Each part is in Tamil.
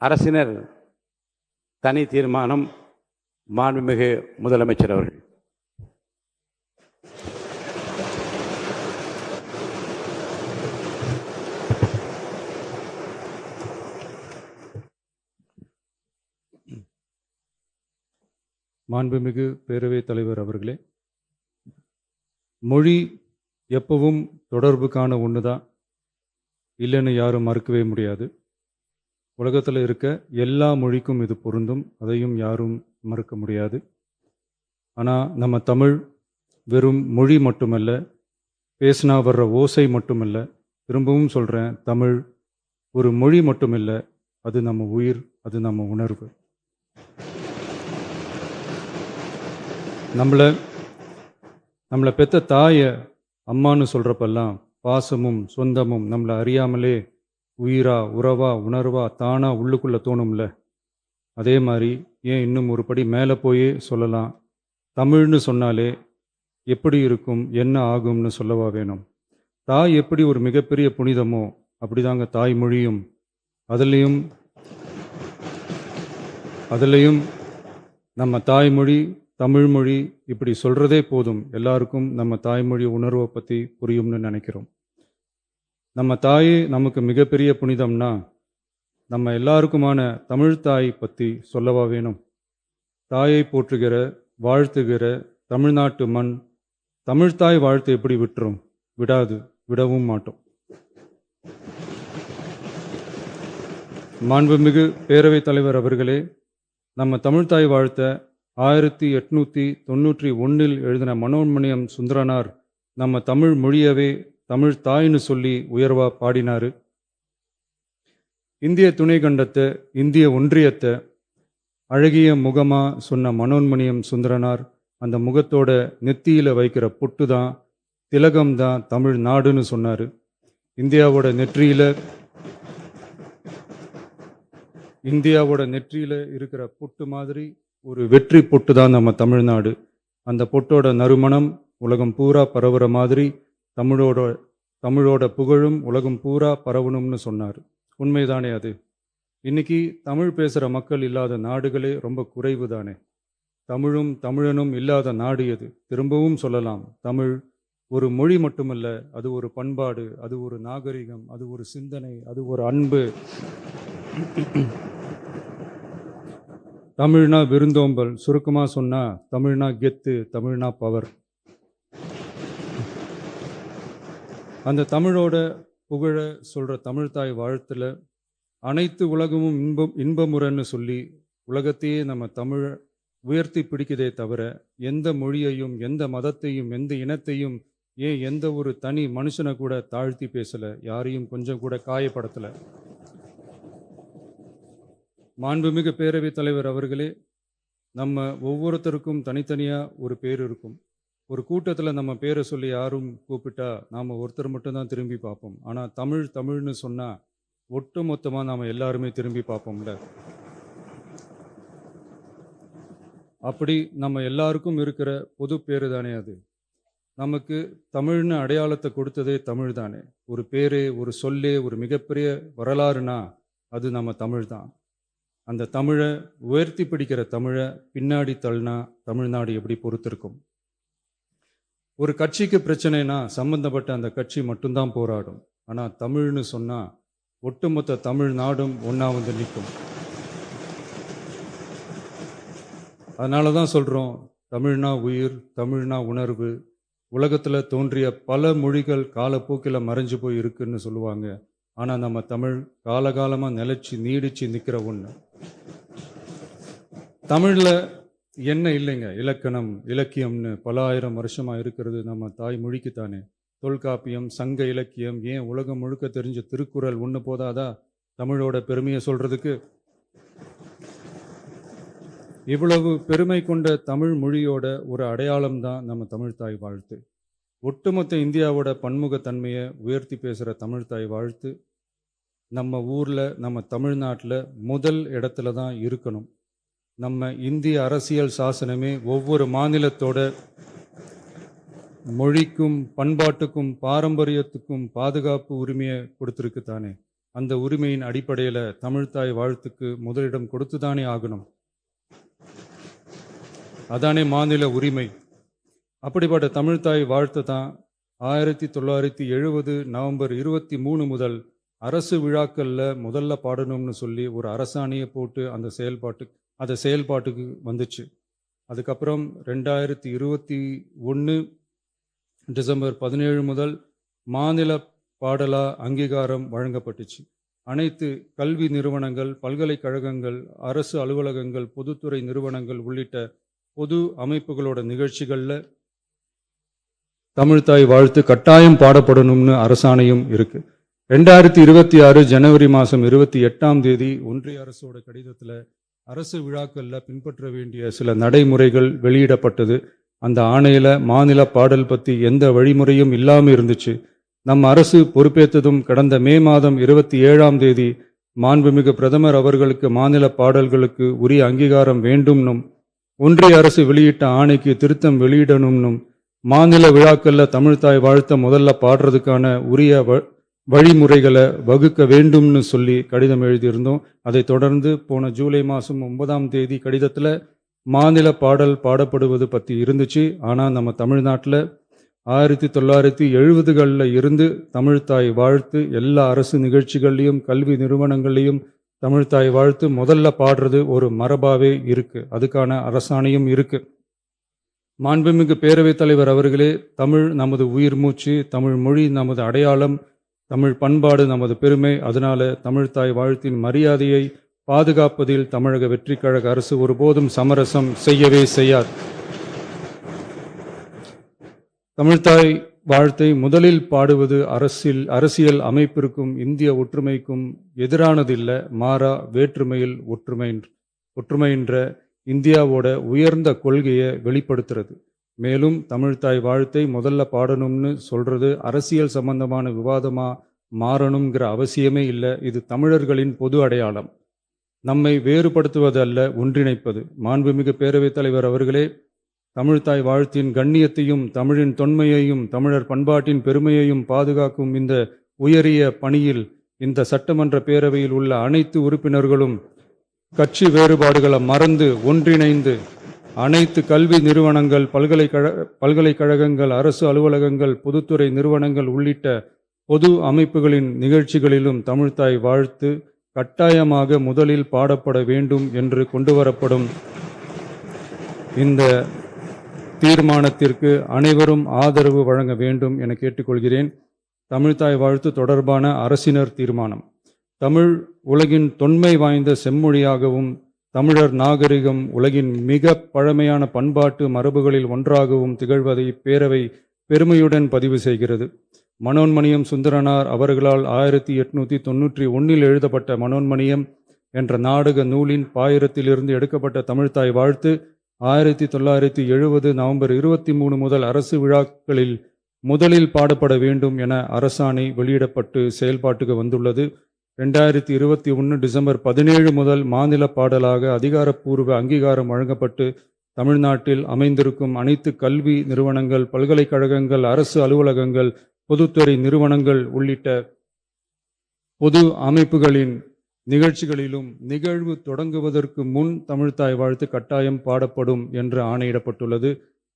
அரசினர் தனி தீர்மானம். மாண்புமிகு முதலமைச்சர் அவர்கள். மாண்புமிகு பேரவைத் தலைவர் அவர்களே, மொழி எப்பவும் தொடர்புக்கான ஒன்று தான், இல்லைன்னு யாரும் மறுக்கவே முடியாது. உலகத்தில் இருக்க எல்லா மொழிக்கும் இது பொருந்தும், அதையும் யாரும் மறுக்க முடியாது. ஆனால் நம்ம தமிழ் வெறும் மொழி மட்டுமல்ல, பேசினா வர்ற ஓசை மட்டுமல்ல, திரும்பவும் சொல்கிறேன், தமிழ் ஒரு மொழி மட்டுமில்லை, அது நம்ம உயிர், அது நம்ம உணர்வு. நம்மளை பெற்ற தாயை அம்மானு சொல்கிறப்பெல்லாம் பாசமும் சொந்தமும் நம்மளை அறியாமலே உயிரா உறவா உணர்வா தானா உள்ளுக்குள்ளே தோணும்ல. அதே மாதிரி ஏன் இன்னும் ஒரு படி மேலே போயே சொல்லலாம், தமிழ்னு சொன்னாலே எப்படி இருக்கும், என்ன ஆகும்னு சொல்லவா வேணும். தாய் எப்படி ஒரு மிகப்பெரிய புனிதமோ அப்படிதாங்க தாய்மொழியும். அதுலேயும் நம்ம தாய்மொழி தமிழ்மொழி இப்படி சொல்கிறதே போதும், எல்லாருக்கும் நம்ம தாய்மொழி உணர்வை பற்றி புரியும்னு நினைக்கிறோம். நம்ம தாயே நமக்கு மிகப்பெரிய புனிதம்னா நம்ம எல்லாருக்குமான தமிழ் தாய் பற்றி சொல்லவா வேணும். தாயை போற்றுகிற வாழ்த்துகிற தமிழ்நாட்டு மண் தமிழ்தாய் வாழ்த்து எப்படி விட்டுரும்? விடாது, விடவும் மாட்டோம். மாண்புமிகு பேரவைத் தலைவர் அவர்களே, நம்ம தமிழ்தாய் வாழ்த்த 1891 எழுதின மனோன்மணியம் சுந்தரனார் நம்ம தமிழ் மொழியவே தமிழ் தாய்னு சொல்லி உயர்வா பாடினாரு. இந்திய துணை கண்டத்தை, இந்திய ஒன்றியத்தை அழகிய முகமா சொன்ன மனோன்மணியம் சுந்தரனார் அந்த முகத்தோட நெத்தியில வைக்கிற பொட்டு தான், திலகம் தான் தமிழ் நாடுன்னு சொன்னாரு. இந்தியாவோட நெற்றியில இருக்கிற பொட்டு மாதிரி ஒரு வெற்றி பொட்டு தான் நம்ம தமிழ்நாடு. அந்த பொட்டோட நறுமணம் உலகம் பூரா பரவுற மாதிரி தமிழோட புகழும் உலகம் பூரா பரவணும்னு சொன்னார். உண்மைதானே அது? இன்னைக்கு தமிழ் பேசுகிற மக்கள் இல்லாத நாடுகளே ரொம்ப குறைவு தானே. தமிழும் தமிழனும் இல்லாத நாடு எது? திரும்பவும் சொல்லலாம், தமிழ் ஒரு மொழி மட்டுமல்ல, அது ஒரு பண்பாடு, அது ஒரு நாகரிகம், அது ஒரு சிந்தனை, அது ஒரு அன்பு. தமிழ்னா விருந்தோம்பல், சுருக்கமாக சொன்னால் தமிழ்னா கெத்து, தமிழ்னா பவர். அந்த தமிழோட புகழ சொல்கிற தமிழ்தாய் வாழ்த்தில் அனைத்து உலகமும் இன்பமுறன்னு சொல்லி உலகத்தையே நம்ம தமிழை உயர்த்தி பிடிக்குதே தவிர எந்த மொழியையும் எந்த மதத்தையும் எந்த இனத்தையும் ஏன் எந்த ஒரு தனி மனுஷனை கூட தாழ்த்தி பேசலை, யாரையும் கொஞ்சம் கூட காயப்படுத்தலை. மாண்புமிகு பேரவைத் தலைவர் அவர்களே, நம்ம ஒவ்வொருத்தருக்கும் தனித்தனியாக ஒரு பேர் இருக்கும். ஒரு கூட்டத்தில் நம்ம பேரை சொல்லி யாரும் கூப்பிட்டா நாம் ஒருத்தர் மட்டும்தான் திரும்பி பார்ப்போம். ஆனால் தமிழ்னு சொன்னால் ஒட்டு மொத்தமாக நாம் எல்லாருமே திரும்பி பார்ப்போம்ல. அப்படி நம்ம எல்லாருக்கும் இருக்கிற பொது பேரு தானே அது. நமக்கு தமிழ்னு அடையாளத்தை கொடுத்ததே தமிழ் தானே. ஒரு பேரே, ஒரு சொல்லே, ஒரு மிகப்பெரிய வரலாறுனா அது நம்ம தமிழ் தான். அந்த தமிழை உயர்த்தி பிடிக்கிற தமிழை பின்னாடி தள்ளினா தமிழ்நாடு எப்படி பொறுத்திருக்கும்? ஒரு கட்சிக்கு பிரச்சனைனா சம்பந்தப்பட்ட அந்த கட்சி மட்டும்தான் போராடும். ஆனால் தமிழ்னு சொன்னால் ஒட்டுமொத்த தமிழ்நாடும் ஒன்றா வந்து நிற்கும். அதனால தான் சொல்கிறோம், தமிழ்னா உயிர், தமிழ்னா உணர்வு. உலகத்தில் தோன்றிய பல மொழிகள் காலப்போக்கில் மறைஞ்சு போய் இருக்குன்னு சொல்லுவாங்க. ஆனால் நம்ம தமிழ் காலகாலமாக நிலைச்சி நீடிச்சு நிற்கிற ஒன்று. தமிழில் என்ன இல்லைங்க, இலக்கணம் இலக்கியம்னு பல ஆயிரம் வருஷமாக இருக்கிறது நம்ம தாய்மொழிக்குத்தானே. தொல்காப்பியம், சங்க இலக்கியம், ஏன் உலகம் முழுக்க தெரிஞ்ச திருக்குறள் ஒன்று போதாதா தமிழோட பெருமையை சொல்கிறதுக்கு? இவ்வளவு பெருமை கொண்ட தமிழ் மொழியோட ஒரு அடையாளம் தான் நம்ம தமிழ்தாய் வாழ்த்து. ஒட்டுமொத்த இந்தியாவோட பன்முகத்தன்மையை உயர்த்தி பேசுகிற தமிழ்தாய் வாழ்த்து நம்ம ஊரில், நம்ம தமிழ்நாட்டில் முதல் இடத்துல தான் இருக்கணும். நம்ம இந்திய அரசியல் சாசனமே ஒவ்வொரு மாநிலத்தோட மொழிக்கும் பண்பாட்டுக்கும் பாரம்பரியத்துக்கும் பாதுகாப்பு உரிமையை கொடுத்துருக்கு தானே. அந்த உரிமையின் அடிப்படையில் தமிழ்த்தாய் வாழ்த்துக்கு முதலிடம் கொடுத்துதானே ஆகணும். அதானே மாநில உரிமை. அப்படிப்பட்ட தமிழ்த்தாய் வாழ்த்து தான் 1970 நவம்பர் 23 முதல் அரசு விழாக்களில் முதல்ல பாடணும்னு சொல்லி ஒரு அரசாணையை போட்டு அந்த செயல்பாட்டுக்கு வந்துச்சு. அதுக்கப்புறம் 2021 டிசம்பர் 17 முதல் மாநில பாடலா அங்கீகாரம் வழங்கப்பட்டுச்சு. அனைத்து கல்வி நிறுவனங்கள், பல்கலைக்கழகங்கள், அரசு அலுவலகங்கள், பொதுத்துறை நிறுவனங்கள் உள்ளிட்ட பொது அமைப்புகளோட நிகழ்ச்சிகளில் தமிழ்த்தாய் வாழ்த்து கட்டாயம் பாடப்படணும்னு அரசாணையும் இருக்கு. 2026 ஜனவரி மாதம் 28 ஒன்றிய அரசோட கடிதத்தில் அரசு விழாக்களில் பின்பற்ற வேண்டிய சில நடைமுறைகள் வெளியிடப்பட்டது. அந்த ஆணையில் மாநில பாடல் பற்றி எந்த வழிமுறையும் இல்லாமல் இருந்துச்சு. நம் அரசு பொறுப்பேற்றதும் கடந்த மே மாதம் 27 மாண்புமிகு பிரதமர் அவர்களுக்கு மாநில பாடல்களுக்கு உரிய அங்கீகாரம் வேண்டும்னும், ஒன்றிய அரசு வெளியிட்ட ஆணைக்கு திருத்தம் வெளியிடணும்னும், மாநில விழாக்களில் தமிழ்த்தாய் வாழ்த்த முதல்ல பாடுறதுக்கான உரிய வழிமுறைகளை வகுக்க வேண்டும்னு சொல்லி கடிதம் எழுதியிருந்தோம். அதை தொடர்ந்து போன ஜூலை மாதம் 9 கடிதத்தில் மாநில பாடல் பாடப்படுவது பற்றி இருந்துச்சு. ஆனால் நம்ம தமிழ்நாட்டில் 1970களில் இருந்து தமிழ்த்தாய் வாழ்த்து எல்லா அரசு நிகழ்ச்சிகள்லையும் கல்வி நிறுவனங்கள்லையும் தமிழ்த்தாய் வாழ்த்து முதல்ல பாடுறது ஒரு மரபாவே இருக்கு. அதுக்கான அரசாணையும் இருக்கு. மாண்புமிகு பேரவைத் தலைவர் அவர்களே, தமிழ் நமது உயிர் மூச்சு, தமிழ் மொழி நமது அடையாளம், தமிழ் பண்பாடு நமது பெருமை. அதனால தமிழ்த்தாய் வாழ்த்தின் மரியாதையை பாதுகாப்பதில் தமிழக வெற்றிக் கழக அரசு ஒருபோதும் சமரசம் செய்யவே செய்யாது. தமிழ்த்தாய் வாழ்த்தை முதலில் பாடுவது அரசியல் அமைப்பிற்கும் இந்திய ஒற்றுமைக்கும் எதிரானதில்லை. மாறா வேற்றுமையில் ஒற்றுமைன்ற இந்தியாவோட உயர்ந்த கொள்கையை வெளிப்படுத்துறது. மேலும் தமிழ்த்தாய் வாழ்த்தை முதல்ல பாடணும்னு சொல்றது அரசியல் சம்பந்தமான விவாதமா மாறணுங்கிற அவசியமே இல்லை. இது தமிழர்களின் பொது அடையாளம். நம்மை வேறுபடுத்துவதல்ல, ஒன்றிணைப்பது. மாண்புமிகு பேரவைத் தலைவர் அவர்களே, தமிழ்த்தாய் வாழ்த்தின் கண்ணியத்தையும் தமிழின் தொன்மையையும் தமிழர் பண்பாட்டின் பெருமையையும் பாதுகாக்கும் இந்த உயரிய பணியில் இந்த சட்டமன்ற பேரவையில் உள்ள அனைத்து உறுப்பினர்களும் கட்சி வேறுபாடுகளை மறந்து ஒன்றிணைந்து அனைத்து கல்வி நிறுவனங்கள், பல்கலைக்கழகங்கள், அரசு அலுவலகங்கள், பொதுத்துறை நிறுவனங்கள் உள்ளிட்ட பொது அமைப்புகளின் நிகழ்ச்சிகளிலும் தமிழ்த்தாய் வாழ்த்து கட்டாயமாக முதலில் பாடப்பட வேண்டும் என்று கொண்டுவரப்படும் இந்த தீர்மானத்திற்கு அனைவரும் ஆதரவு வழங்க வேண்டும் என கேட்டுக்கொள்கிறேன். தமிழ்த்தாய் வாழ்த்து தொடர்பான அரசினர் தீர்மானம். தமிழ் உலகின் தொன்மை வாய்ந்த செம்மொழியாகவும் தமிழர் நாகரிகம் உலகின் மிக பழமையான பண்பாட்டு மரபுகளில் ஒன்றாகவும் திகழ்வதை இப்பேரவை பெருமையுடன் பதிவு செய்கிறது. மனோன்மணியம் சுந்தரனார் அவர்களால் 1891 எழுதப்பட்ட மனோன்மணியம் என்ற நாடக நூலின் பாயிரத்திலிருந்து எடுக்கப்பட்ட தமிழ்த்தாய் வாழ்த்து 1970 நவம்பர் 23 முதல் அரசு விழாக்களில் முதலில் பாடப்பட வேண்டும் என அரசாணை வெளியிடப்பட்டு செயல்பாட்டுக்கு வந்துள்ளது. 2021 டிசம்பர் 17 முதல் மாநில பாடலாக அதிகாரப்பூர்வ அங்கீகாரம் வழங்கப்பட்டு தமிழ்நாட்டில் அமைந்திருக்கும் அனைத்து கல்வி நிறுவனங்கள், பல்கலைக்கழகங்கள், அரசு அலுவலகங்கள், பொதுத்துறை நிறுவனங்கள் உள்ளிட்ட பொது அமைப்புகளின் நிகழ்ச்சிகளிலும் நிகழ்வு தொடங்குவதற்கு முன் தமிழ்த்தாய் வாழ்த்து கட்டாயம் பாடப்படும் என்று ஆணையிடப்பட்டுள்ளது.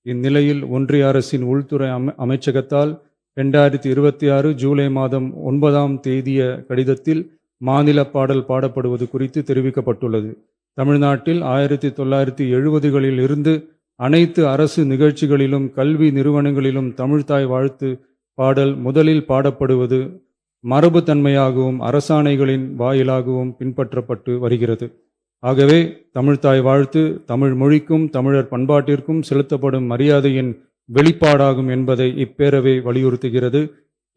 இந்நிலையில் ஒன்றிய அரசின் உள்துறை அமைச்சகத்தால் 2026 ஜூலை மாதம் 9 கடிதத்தில் மாநில பாடல் பாடப்படுவது குறித்து தெரிவிக்கப்பட்டுள்ளது. தமிழ்நாட்டில் 1970களில் இருந்து அனைத்து அரசு நிகழ்ச்சிகளிலும் கல்வி நிறுவனங்களிலும் தமிழ்த்தாய் வாழ்த்து பாடல் முதலில் பாடப்படுவது மரபுத்தன்மையாகவும் அரசாணைகளின் வாயிலாகவும் பின்பற்றப்பட்டு வருகிறது. ஆகவே தமிழ்த்தாய் வாழ்த்து தமிழ் மொழிக்கும் தமிழர் பண்பாட்டிற்கும் செலுத்தப்படும் மரியாதையின் வெளிப்பாடாகும் என்பதை இப்பேரவை வலியுறுத்துகிறது.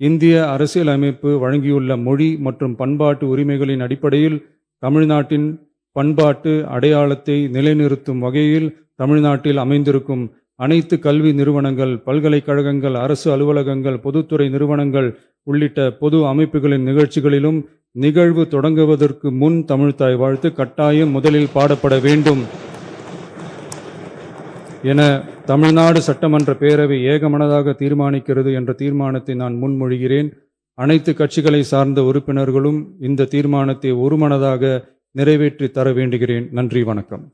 இந்திய அரசியலமைப்பு வழங்கியுள்ள மொழி மற்றும் பண்பாட்டு உரிமைகளின் அடிப்படையில் தமிழ்நாட்டின் பண்பாட்டு அடையாளத்தை நிலைநிறுத்தும் வகையில் தமிழ்நாட்டில் அமைந்திருக்கும் அனைத்து கல்வி நிறுவனங்கள், பல்கலைக்கழகங்கள், அரசு அலுவலகங்கள், பொதுத்துறை நிறுவனங்கள் உள்ளிட்ட பொது அமைப்புகளின் நிகழ்ச்சிகளிலும் நிகழ்வு தொடங்குவதற்கு முன் தமிழ்த்தாய் வாழ்த்து கட்டாயம் முதலில் பாடப்பட வேண்டும் என தமிழ்நாடு சட்டமன்ற பேரவை ஏகமனதாக தீர்மானிக்கிறது என்ற தீர்மானத்தை நான் முன்மொழிகிறேன். அனைத்து கட்சிகளை சார்ந்த உறுப்பினர்களும் இந்த தீர்மானத்தை ஒருமனதாக நிறைவேற்றி தர வேண்டுகிறேன். நன்றி, வணக்கம்.